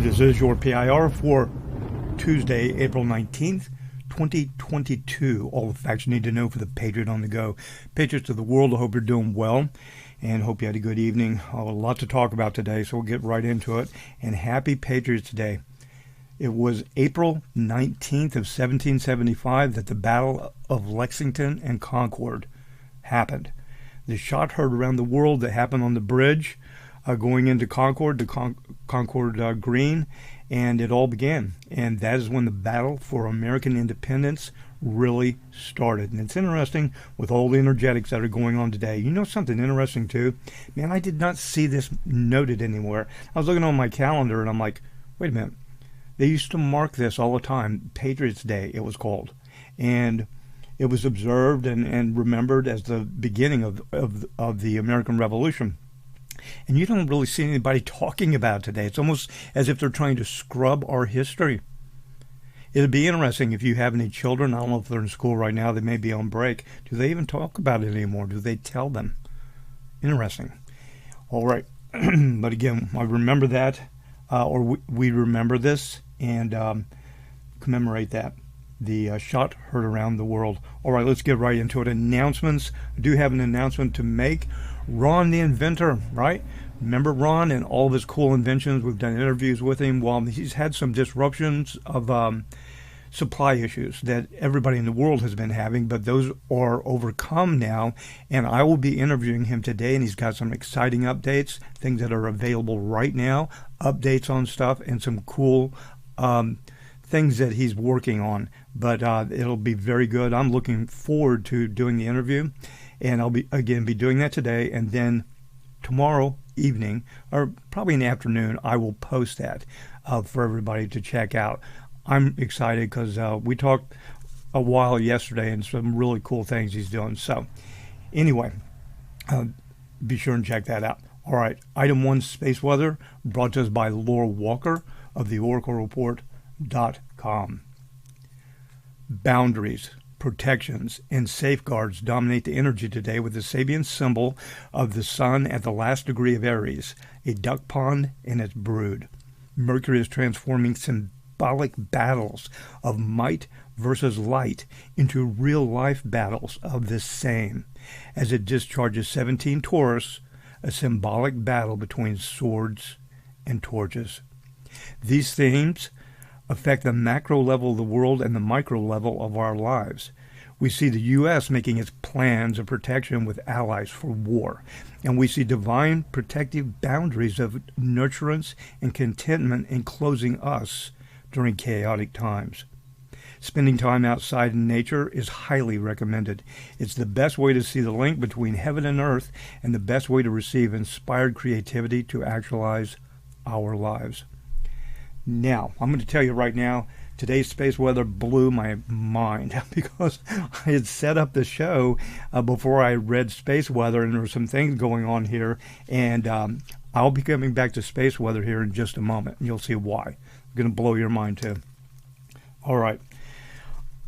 This is your PIR for Tuesday, April 19th, 2022. All the facts you need to know for the Patriot on the go. Patriots of the world, I hope you're doing well and hope you had a good evening. A lot to talk about today, so we'll get right into it. And happy Patriots Day. It was April 19th of 1775 that the Battle of Lexington and Concord happened. The shot heard around the world that happened on the bridge going into Concord, the Concord Green, and it all began. And that is when the battle for American independence really started. And it's interesting with all the energetics that are going on today. You know something interesting too? Man, I did not see this noted anywhere. I was looking on my calendar and I'm like, wait a minute. They used to mark this all the time. Patriots Day, it was called. And it was observed and remembered as the beginning of the American Revolution. And you don't really see anybody talking about it today. It's almost as if they're trying to scrub our history. It'd be interesting if you have any children. I don't know if they're in school right now. They may be on break. Do they even talk about it anymore? Do they tell them? Interesting. All right. But again, I remember that, or we remember this and commemorate that. The shot heard around the world. All right, let's get right into it. Announcements. I do have an announcement to make. Ron the inventor, right? Remember Ron and all of his cool inventions? We've done interviews with him. While he's had some disruptions of supply issues that everybody in the world has been having, but those are overcome now. And I will be interviewing him today, and he's got some exciting updates, things that are available right now, updates on stuff, and some cool things that he's working on. But it'll be very good. I'm looking forward to doing the interview. And I'll be doing that today, and then tomorrow evening, or probably in the afternoon, I will post that for everybody to check out. I'm excited because we talked a while yesterday and some really cool things he's doing. So anyway, be sure and check that out. All right, Item 1 Space Weather brought to us by Laura Walker of the OracleReport.com. Boundaries, protections, and safeguards dominate the energy today with the Sabian symbol of the sun at the last degree of Aries, a duck pond and its brood. Mercury is transforming symbolic battles of might versus light into real-life battles of the same, as it discharges 17 Taurus, a symbolic battle between swords and torches. These themes affect the macro level of the world and the micro level of our lives. We see the U.S. making its plans of protection with allies for war, and we see divine protective boundaries of nurturance and contentment enclosing us during chaotic times. Spending time outside in nature is highly recommended. It's the best way to see the link between heaven and earth and the best way to receive inspired creativity to actualize our lives. Now, I'm going to tell you right now, today's space weather blew my mind because I had set up the show before I read space weather, and there were some things going on here, and I'll be coming back to space weather here in just a moment, and you'll see why. It's going to blow your mind too. All right.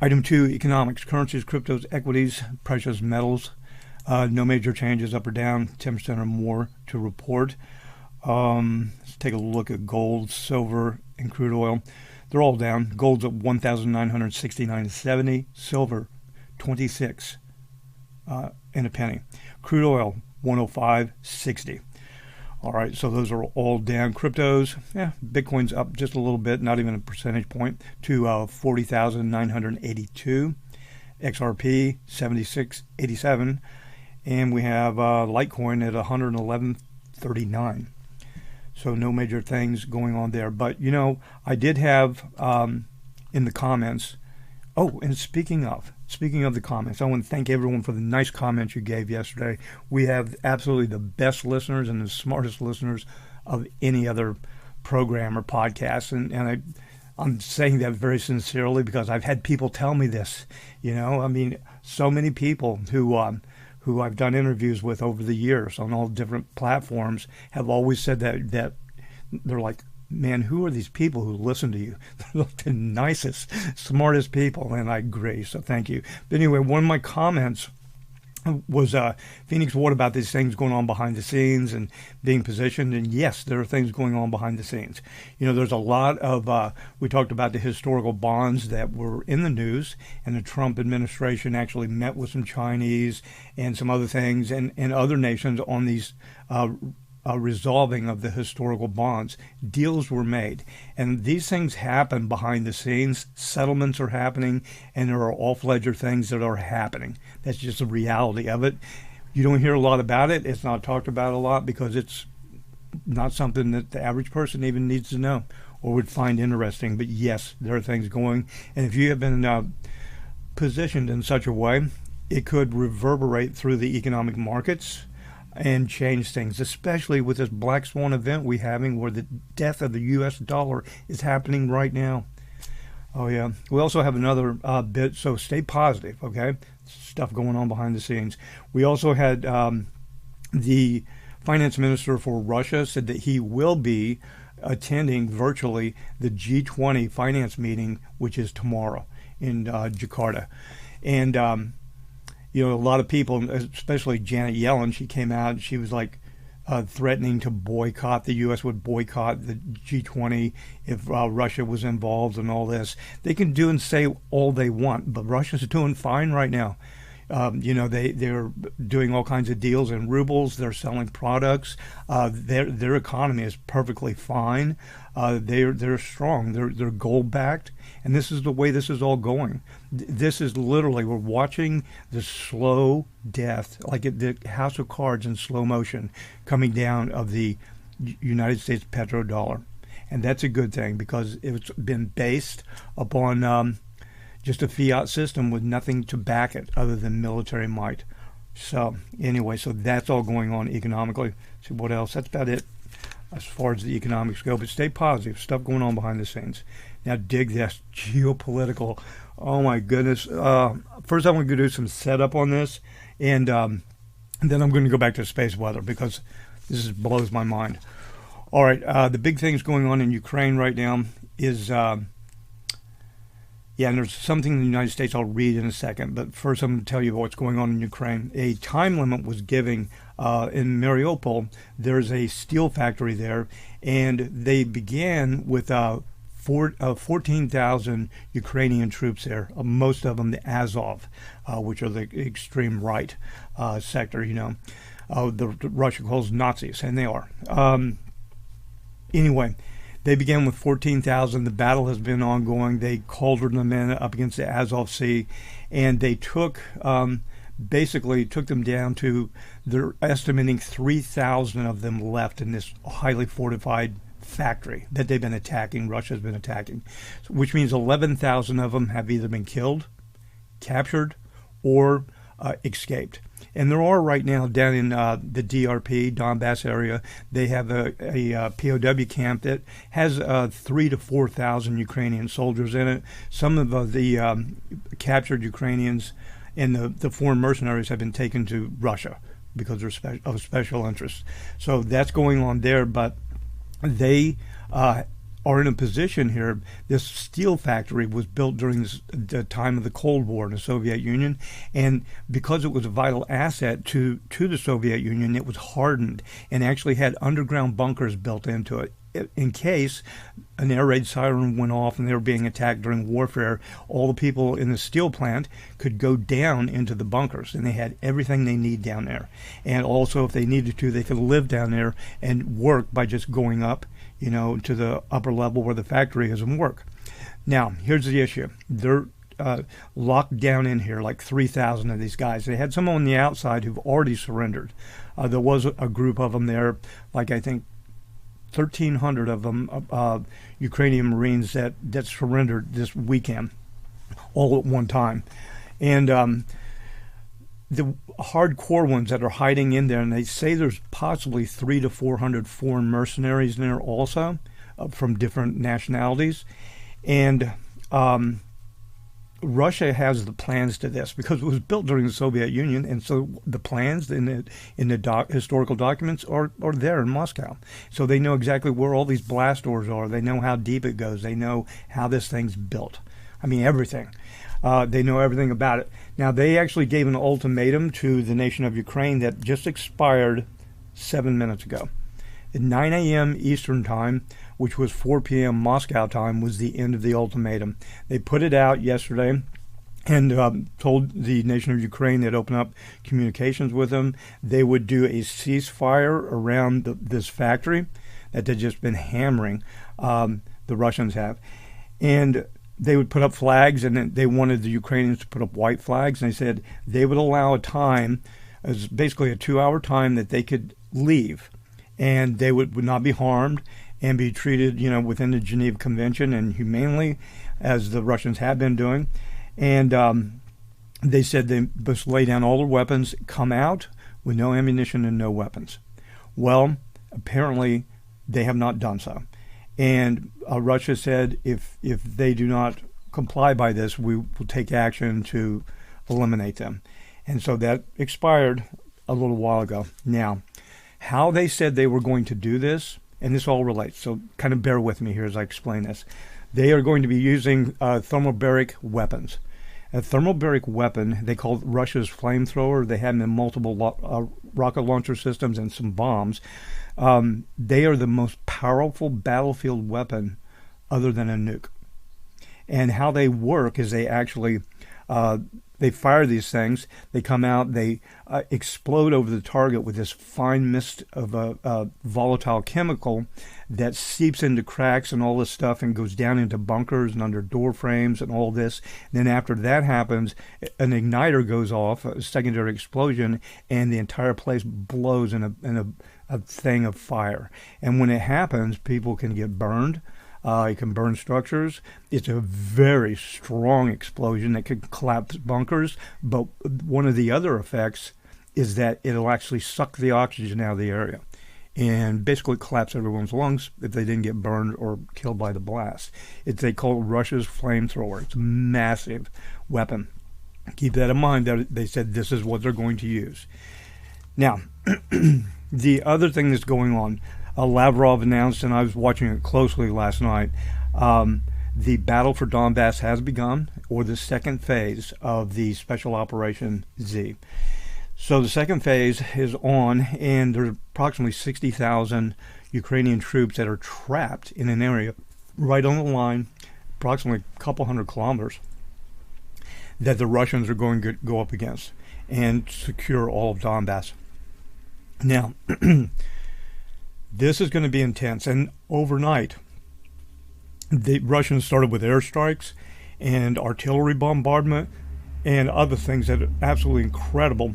Item 2, economics, currencies, cryptos, equities, precious metals. No major changes up or down, 10% or more to report. Let's take a look at gold, silver, and crude oil. They're all down. Gold's at $1,969.70. Silver, 26 and a penny. Crude oil, 105.60. All right, so those are all down. Cryptos, Bitcoin's up just a little bit, not even a percentage point, to 40,982. XRP, 76.87. And we have Litecoin at 111.39. So no major things going on there. But, I did have in the comments, and speaking of the comments, I want to thank everyone for the nice comments you gave yesterday. We have absolutely the best listeners and the smartest listeners of any other program or podcast. And I'm saying that very sincerely because I've had people tell me this, so many people who I've done interviews with over the years on all different platforms, have always said that they're like, man, who are these people who listen to you? They're like the nicest, smartest people, and I agree, so thank you. But anyway, one of my comments was, Phoenix, what about these things going on behind the scenes and being positioned? And yes, there are things going on behind the scenes. You know, there's a lot of, we talked about the historical bonds that were in the news, and the Trump administration actually met with some Chinese and some other things and other nations on these resolving of the historical bonds. Deals were made, and these things happen behind the scenes. Settlements are happening, and there are off-ledger things that are happening. That's just the reality of it. You don't hear a lot about it. It's not talked about a lot because it's not something that the average person even needs to know or would find interesting. But yes, there are things going, and if you have been positioned in such a way, it could reverberate through the economic markets and change things, especially with this black swan event we're having where the death of the U.S. dollar is happening right now. Oh, yeah. We also have another bit, so stay positive, okay? Stuff going on behind the scenes. We also had the finance minister for Russia said that he will be attending virtually the G20 finance meeting, which is tomorrow in Jakarta. And you know, a lot of people, especially Janet Yellen, she came out and she was like threatening to boycott. The U.S. would boycott the G20 if Russia was involved and all this. They can do and say all they want, but Russia's doing fine right now. You know, they're doing all kinds of deals in rubles. They're selling products. Their economy is perfectly fine. They're strong. They're gold backed, and this is the way this is all going. This is literally, we're watching the slow death, like the house of cards in slow motion, coming down of the United States petrodollar, and that's a good thing because it's been based upon just a fiat system with nothing to back it other than military might. So anyway, so that's all going on economically. See what else? That's about it as far as the economics go. But stay positive. Stuff going on behind the scenes. Now dig this geopolitical. Oh my goodness. First I'm going to do some setup on this, and then I'm going to go back to space weather because this blows my mind. All right, the big things going on in Ukraine right now is yeah, and there's something in the United States I'll read in a second, but first I'm going to tell you what's going on in Ukraine. A time limit was given in Mariupol. There's a steel factory there, and they began with 14,000 Ukrainian troops there, most of them the Azov, which are the extreme right sector, you know. The Russia calls Nazis, and they are. Anyway, they began with 14,000. The battle has been ongoing. They caldered them in up against the Azov Sea, and they took, basically took them down to, they're estimating 3,000 of them left in this highly fortified factory that they've been attacking, Russia's been attacking, which means 11,000 of them have either been killed, captured, or escaped. And there are right now down in the DRP, Donbass area, they have a POW camp that has 3,000 to 4,000 Ukrainian soldiers in it. Some of the captured Ukrainians and the foreign mercenaries have been taken to Russia because they're of special interest. So that's going on there, but they are in a position here. This steel factory was built during the time of the Cold War in the Soviet Union, and because it was a vital asset to the Soviet Union, it was hardened and actually had underground bunkers built into it. In case an air raid siren went off and they were being attacked during warfare, all the people in the steel plant could go down into the bunkers, and they had everything they need down there. And also, if they needed to, they could live down there and work by just going up, you know, to the upper level where the factory is and work. Now, here's the issue. They're locked down in here, like 3,000 of these guys. They had some on the outside who've already surrendered. There was a group of them there, like I think 1,300 of them, Ukrainian Marines that surrendered this weekend, all at one time. And the hardcore ones that are hiding in there, and they say there's possibly 300 to 400 foreign mercenaries in there also, from different nationalities. And Russia has the plans to this because it was built during the Soviet Union, and so the plans in the historical documents are there in Moscow. So they know exactly where all these blast doors are. They know how deep it goes. They know how this thing's built. I mean, everything. They know everything about it. Now, they actually gave an ultimatum to the nation of Ukraine that just expired 7 minutes ago. At 9 a.m. Eastern Time, which was 4 p.m. Moscow time, was the end of the ultimatum. They put it out yesterday and told the nation of Ukraine they'd open up communications with them. They would do a ceasefire around this factory that they've just been hammering, the Russians have. And they would put up flags, and then they wanted the Ukrainians to put up white flags. And they said they would allow a time, as basically a 2-hour time, that they could leave. And they would not be harmed and be treated, within the Geneva Convention and humanely, as the Russians have been doing. And they said they must lay down all their weapons, come out with no ammunition and no weapons. Well, apparently they have not done so. And Russia said if they do not comply by this, we will take action to eliminate them. And so that expired a little while ago. Now, how they said they were going to do this, and this all relates, so kind of bear with me here as I explain this. They are going to be using thermobaric weapons. A thermobaric weapon, they call it Russia's flamethrower. They have them in multiple rocket launcher systems and some bombs. They are the most powerful battlefield weapon other than a nuke. And how they work is they actually they fire these things, they come out, they explode over the target with this fine mist of a volatile chemical that seeps into cracks and all this stuff and goes down into bunkers and under door frames and all this. And then after that happens, an igniter goes off, a secondary explosion, and the entire place blows in a thing of fire. And when it happens, people can get burned. It can burn structures. It's a very strong explosion that could collapse bunkers. But one of the other effects is that it'll actually suck the oxygen out of the area and basically collapse everyone's lungs if they didn't get burned or killed by the blast. They call it Russia's flamethrower. It's a massive weapon. Keep that in mind. They said this is what they're going to use. Now, the other thing that's going on, Lavrov announced, and I was watching it closely last night, the battle for Donbass has begun, or the second phase of the Special Operation Z. So the second phase is on, and there's approximately 60,000 Ukrainian troops that are trapped in an area right on the line, approximately a couple hundred kilometers, that the Russians are going to go up against and secure all of Donbass. Now, this is going to be intense, and overnight, the Russians started with airstrikes and artillery bombardment and other things that are absolutely incredible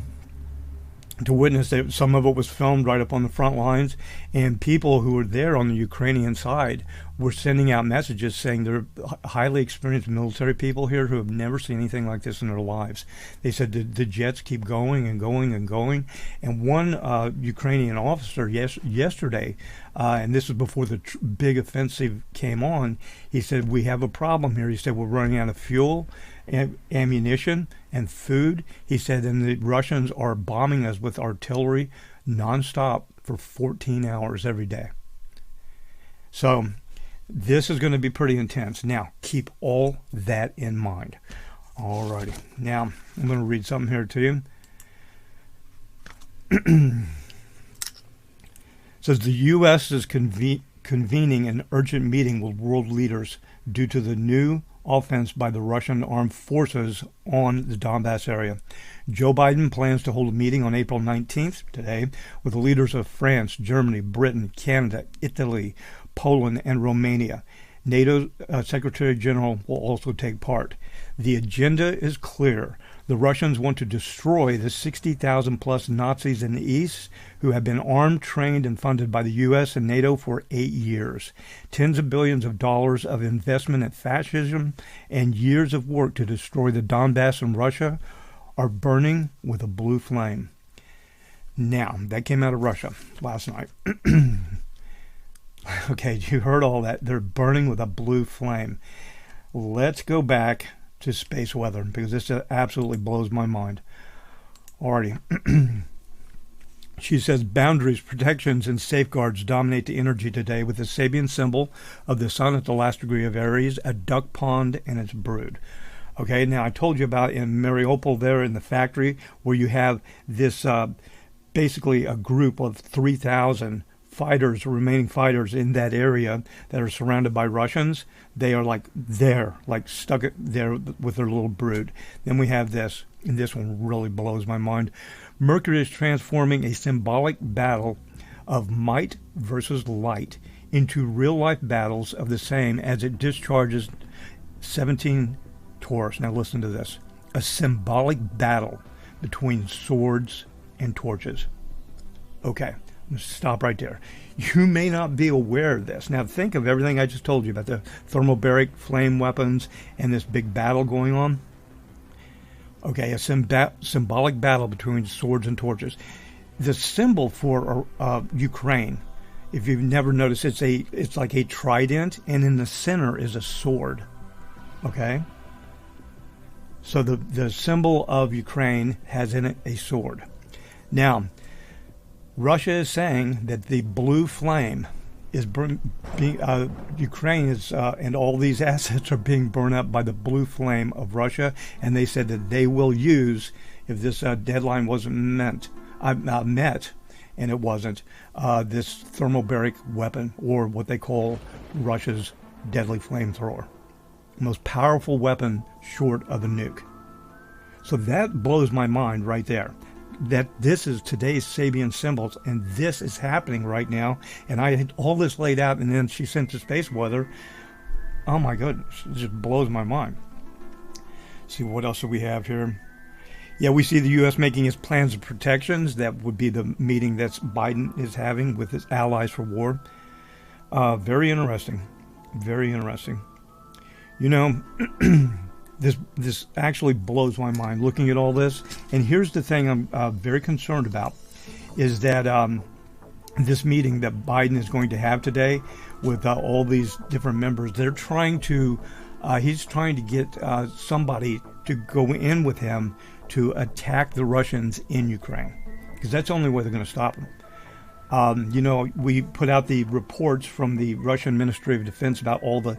to witness. Some of it was filmed right up on the front lines, and people who were there on the Ukrainian side were sending out messages saying they're highly experienced military people here who have never seen anything like this in their lives. They said the jets keep going and going and going. And one Ukrainian officer yesterday, and this was before the big offensive came on, he said, "We have a problem here." He said, "We're running out of fuel and ammunition and food." He said, "And the Russians are bombing us with artillery nonstop for 14 hours every day." So this is going to be pretty intense. Now, keep all that in mind. Alrighty. Now, I'm going to read something here to you. It says the U.S. is convening an urgent meeting with world leaders due to the new offense by the Russian armed forces on the Donbass area. Joe Biden plans to hold a meeting on April 19th, today, with the leaders of France, Germany, Britain, Canada, Italy, Poland, and Romania. NATO Secretary General will also take part. The agenda is clear. The Russians want to destroy the 60,000 plus Nazis in the East who have been armed, trained, and funded by the U.S. and NATO for 8 years. Tens of billions of dollars of investment in fascism and years of work to destroy the Donbass in Russia are burning with a blue flame. Now, that came out of Russia last night. Okay, you heard all that. They're burning with a blue flame. Let's go back to space weather because this absolutely blows my mind. Alrighty. She says boundaries, protections, and safeguards dominate the energy today with the Sabian symbol of the sun at the last degree of Aries, a duck pond, and its brood. Okay, now I told you about in Mariupol there in the factory where you have this basically a group of 3,000 fighters, remaining fighters in that area that are surrounded by Russians. They are like stuck there with their little brood. Then we have this, and this one really blows my mind. Mercury is transforming a symbolic battle of might versus light into real-life battles of the same as it discharges 17 Taurus. Now listen to this. A symbolic battle between swords and torches. Okay, I'm going to stop right there. You may not be aware of this. Now think of everything I just told you about the thermobaric flame weapons and this big battle going on. Okay, a symbolic battle between swords and torches. The symbol for Ukraine, if you've never noticed, it's like a trident, and in the center is a sword. Okay? So the symbol of Ukraine has in it a sword. Now, Russia is saying that the blue flame is Ukraine is and all these assets are being burned up by the blue flame of Russia, and they said that they will use, if this deadline wasn't met, and it wasn't, this thermobaric weapon, or what they call Russia's deadly flamethrower, most powerful weapon short of a nuke. So that blows my mind right there. That this is today's Sabian symbols, and this is happening right now. And I had all this laid out, and then she sent the space weather. Oh my goodness, it just blows my mind. Let's see, what else do we have here? Yeah, we see the U.S. making its plans of protections. That would be the meeting that Biden is having with his allies for war. Very interesting. Very interesting. You know, This actually blows my mind looking at all this. And here's the thing I'm very concerned about is that this meeting that Biden is going to have today with all these different members, he's trying to get somebody to go in with him to attack the Russians in Ukraine, because that's the only way they're going to stop them. You know, we put out the reports from the Russian Ministry of Defense about all the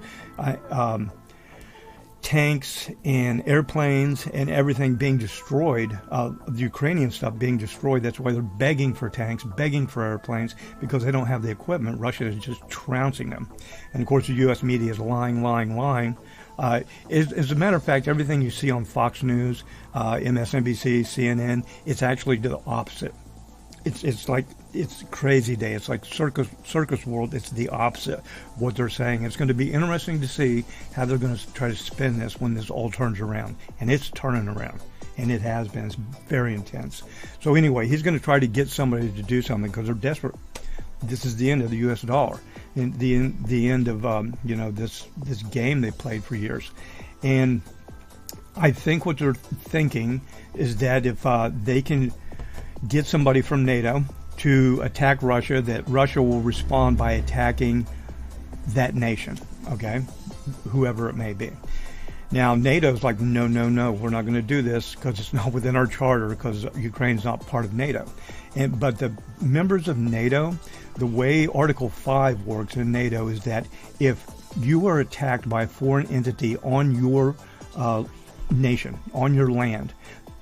tanks and airplanes and everything being destroyed, the Ukrainian stuff being destroyed. That's why they're begging for tanks, begging for airplanes, because they don't have the equipment. Russia is just trouncing them. And of course the U.S. media is lying. As a matter of fact, everything you see on Fox News, MSNBC, CNN, it's actually the opposite. It's crazy day. It's like circus world. It's the opposite of what they're saying. It's going to be interesting to see how they're going to try to spin this when this all turns around. And it's turning around. And it has been. It's very intense. So anyway, he's going to try to get somebody to do something because they're desperate. This is the end of the U.S. dollar. And the end of this game they played for years. And I think what they're thinking is that if they can get somebody from NATO to attack Russia, that Russia will respond by attacking that nation, okay, whoever it may be. Now, NATO's like, no, we're not going to do this because it's not within our charter, because Ukraine's not part of NATO. But the members of NATO, the way Article 5 works in NATO is that if you are attacked by a foreign entity on your nation, on your land,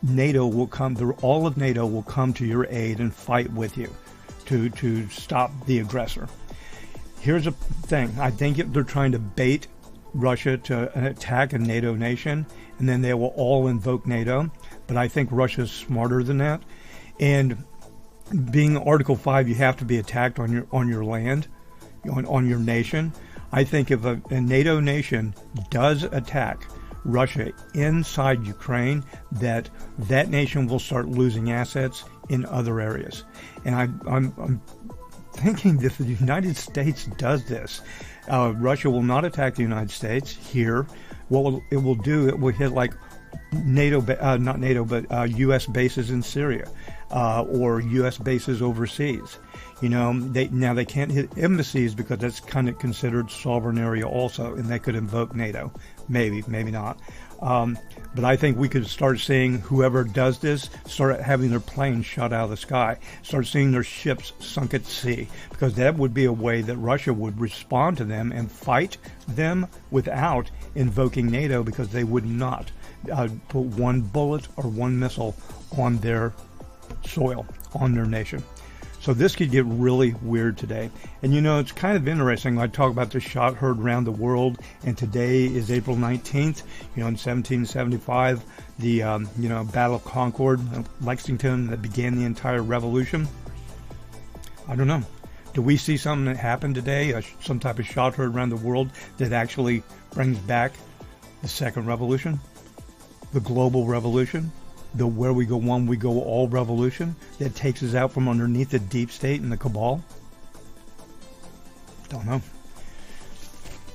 NATO will come, all of NATO will come to your aid and fight with you to stop the aggressor. Here's a thing. I think they're trying to bait Russia to attack a NATO nation, and then they will all invoke NATO. But I think Russia's smarter than that. And being Article 5, you have to be attacked on your land, on your nation. I think if a NATO nation does attack Russia inside Ukraine, that nation will start losing assets in other areas. And I'm thinking that if the United States does this, Russia will not attack the United States here. What it will do, it will hit like NATO, not NATO, but U.S. bases in Syria or U.S. bases overseas. You know, they can't hit embassies because that's kind of considered sovereign area also, and they could invoke NATO. Maybe not. But I think we could start seeing whoever does this start having their planes shot out of the sky, start seeing their ships sunk at sea, because that would be a way that Russia would respond to them and fight them without invoking NATO, because they would not put one bullet or one missile on their soil, on their nation. So this could get really weird today. And you know, it's kind of interesting. I talk about the shot heard around the world, and today is April 19th. You know, in 1775, the Battle of Concord, Lexington, that began the entire revolution. I don't know. Do we see something that happened today, some type of shot heard around the world that actually brings back the second revolution, the global revolution? The where we go one, we go all revolution that takes us out from underneath the deep state and the cabal? Don't know.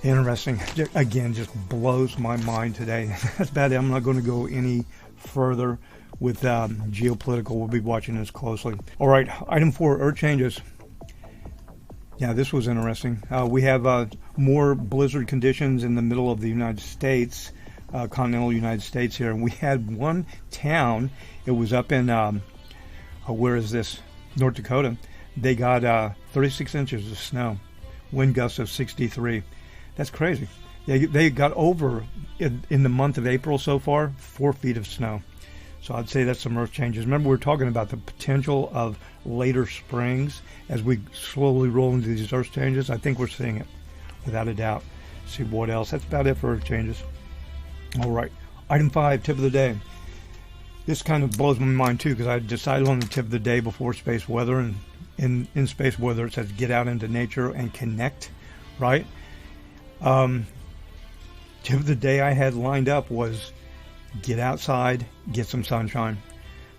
Interesting. Again, just blows my mind today. That's about it. I'm not going to go any further with geopolitical. We'll be watching this closely. All right, item 4, Earth changes. Yeah, this was interesting. We have more blizzard conditions in the middle of the United States. Continental United States here, and we had one town. It was up in where is this? North Dakota. They got 36 inches of snow, wind gusts of 63. That's crazy. They got over in the month of April so far 4 feet of snow. So I'd say that's some earth changes. Remember, we were talking about the potential of later springs as we slowly roll into these earth changes. I think we're seeing it without a doubt. See what else? That's about it for earth changes. All right, item 5, tip of the day. This kind of blows my mind too, because I decided on the tip of the day before space weather, and in space weather it says get out into nature and connect, right? Tip of the day I had lined up was get outside, get some sunshine,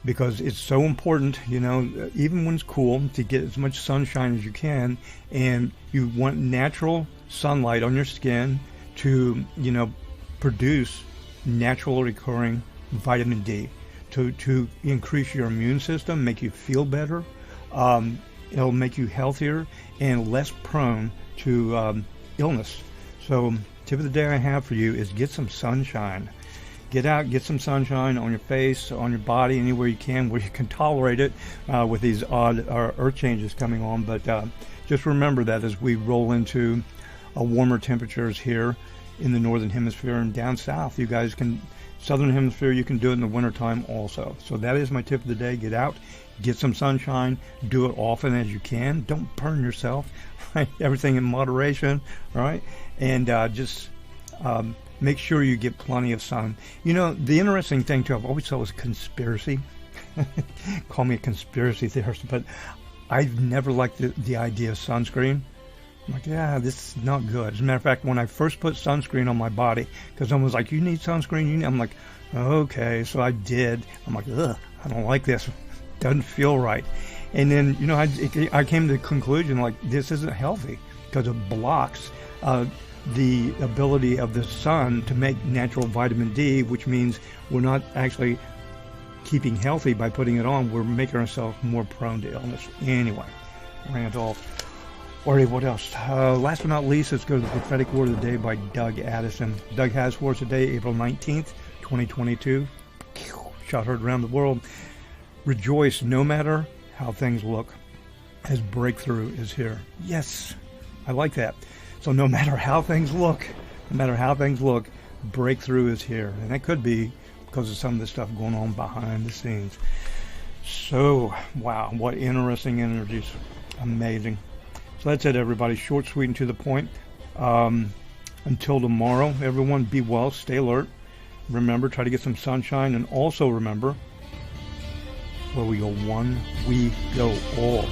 because it's so important, you know, even when it's cool, to get as much sunshine as you can, and you want natural sunlight on your skin to, you know, produce natural recurring vitamin D to increase your immune system, make you feel better. It'll make you healthier and less prone to illness. So tip of the day I have for you is get some sunshine. Get out, get some sunshine on your face, on your body, anywhere you can, where you can tolerate it with these odd earth changes coming on. But just remember that as we roll into warmer temperatures here in the northern hemisphere, and down south, you guys can, southern hemisphere, you can do it in the wintertime also. So that is my tip of the day. Get out, get some sunshine, do it often as you can. Don't burn yourself, right? Everything in moderation, right? And just make sure you get plenty of sun. You know, the interesting thing too, I've always thought was conspiracy. Call me a conspiracy theorist, but I've never liked the idea of sunscreen. I'm like, yeah, this is not good. As a matter of fact, when I first put sunscreen on my body, because someone was like, you need sunscreen? I'm like, okay. So I did. I'm like, ugh, I don't like this. Doesn't feel right. And then, you know, I came to the conclusion, like, this isn't healthy, because it blocks the ability of the sun to make natural vitamin D, which means we're not actually keeping healthy by putting it on. We're making ourselves more prone to illness. Anyway, rant off. Alright, what else? Last but not least, let's go to the prophetic word of the day by Doug Addison. Doug has for us today, April 19th, 2022. Shot heard around the world. Rejoice no matter how things look, as breakthrough is here. Yes, I like that. So no matter how things look, breakthrough is here. And that could be because of some of the stuff going on behind the scenes. So, wow, what interesting energies. Amazing. So that's it, everybody. Short, sweet, and to the point. Until tomorrow, everyone, be well, stay alert. Remember, try to get some sunshine. And also remember, where we go one, we go all.